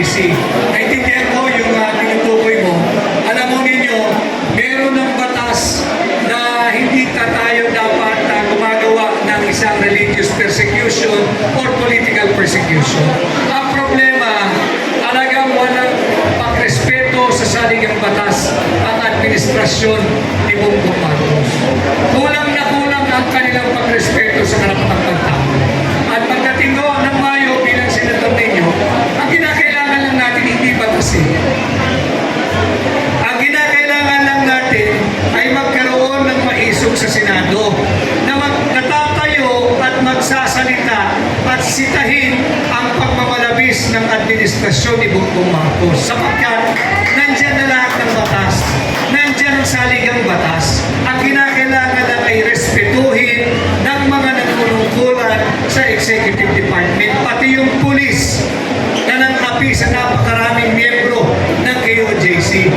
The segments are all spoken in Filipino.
JC. Naintindihan ko yung tinutukoy mo. Alam mo ninyo, meron ng batas na hindi tayo dapat gumagawa ng isang religious persecution or political persecution. Ang problema, talagang walang pagrespeto sa saligang batas ang administrasyon ni Bongbong Marcos. Kulang na kulang ang kanilang pagrespeto sa karapatang pagtao. At pagdating ko ng Mayo bilang senator ninyo, ang kinakailangan lang natin hindi batas eh. Ang kinakailangan lang natin ay magkaroon ng maisog sa Senado na natatayo at magsasalita at sitahin ang pagmamalabis ng administrasyon ni Bongbong Marcos sapagkat nandyan na lahat ng batas, nandyan ang saligang batas. Ang kinakailangan lang ay respetuhin ng mga nagpunungkulan sa executive department, pati yung pulis na nang-api sa napakaraming miyembro ng KOJC.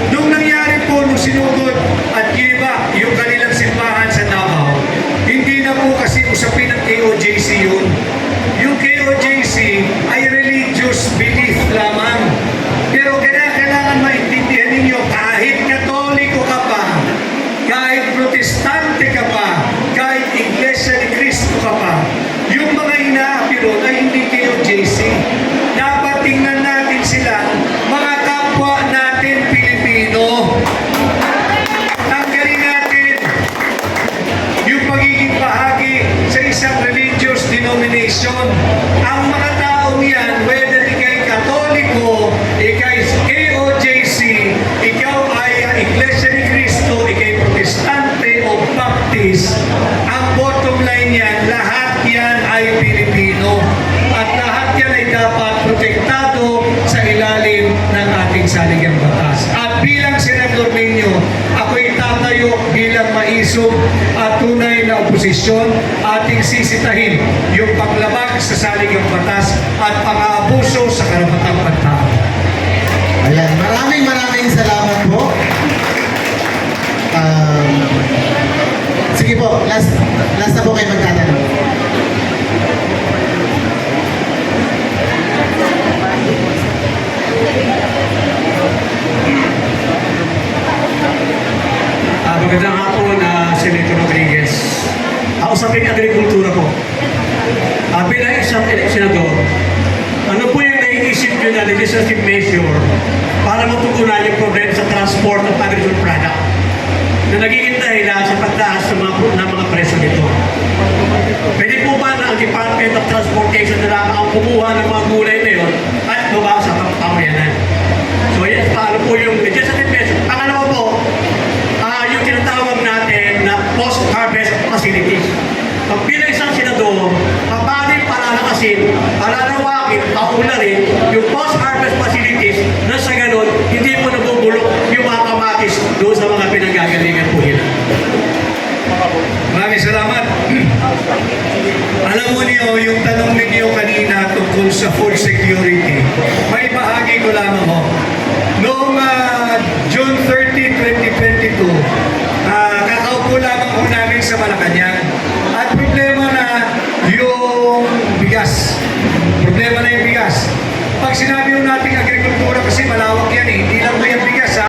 Nung nangyari po, nung sinugod at giba yung kanilang simbahan sa Davao, hindi na po kasi usapin ng KOJC yun. Yung KOJC ay religious belief lamang. Pero kailangan maintindihan ninyo, kahit Katoliko ka pa, kahit Protestante ka pa, kahit Iglesia ni Cristo ka pa, yung mga inaapi ron ay hindi KOJC. Dapat tingnan natin sila, mga kapwa natin Pilipino. Tanggalin natin yung pagiging bahagi sa isang religious denomination. Ang mga taong yan, whether ikay Katoliko, ikay KOJC, ikaw ay Iglesia ni Cristo, ikay Protestante o Baptist, ang bottom line yan, lahat yan ay Pilipino. At lahat yan ay dapat protektado sa ilalim ng ating saligang batas. At bilang senador ninyo, ako'y tatayo bilang maisog at tunay na oposisyon, ating sisitahin yung paglabag sa saligang batas at pang-aabuso sa karapatang pagtao. Ayan, maraming salamat po. Sige po, last na po kayo magtatanong. Magandang hapon, Senator Rodriguez. Usapin ang agrikultura po. Bilang isang senador, ano po yung naiisip nyo na legislative measure para matugunan yung problema sa transport of agricultural product na nagiging dahilan sa pagtaas ng mga presyo nito? Pwede po ba na ang Department of Transportation na lang ang kumuha ng mga gulay na yun at baba sa pamayanan? So yes, paano po yung legislative measure? Pangalawa po, yung tinatawag natin na post-harvest facilities. Pag bilang isang senador, paano yung palalakasin, palalawakin, paularin yung post-harvest facilities na sa ganun, hindi po nabubulok yung mga kamatis doon sa mga pinanggagalingan po nila. Maraming salamat. Alam mo niyo, yung tanong ninyo kanina tungkol sa food security, may bahagi ko lamang ho. Noong June 30, 2022, kakaupo lamang ho namin sa Malacanang. At problema na yung bigas. Problema na yung bigas. Pag sinabi ho natin agrikultura, kasi malawak yan eh, hindi lang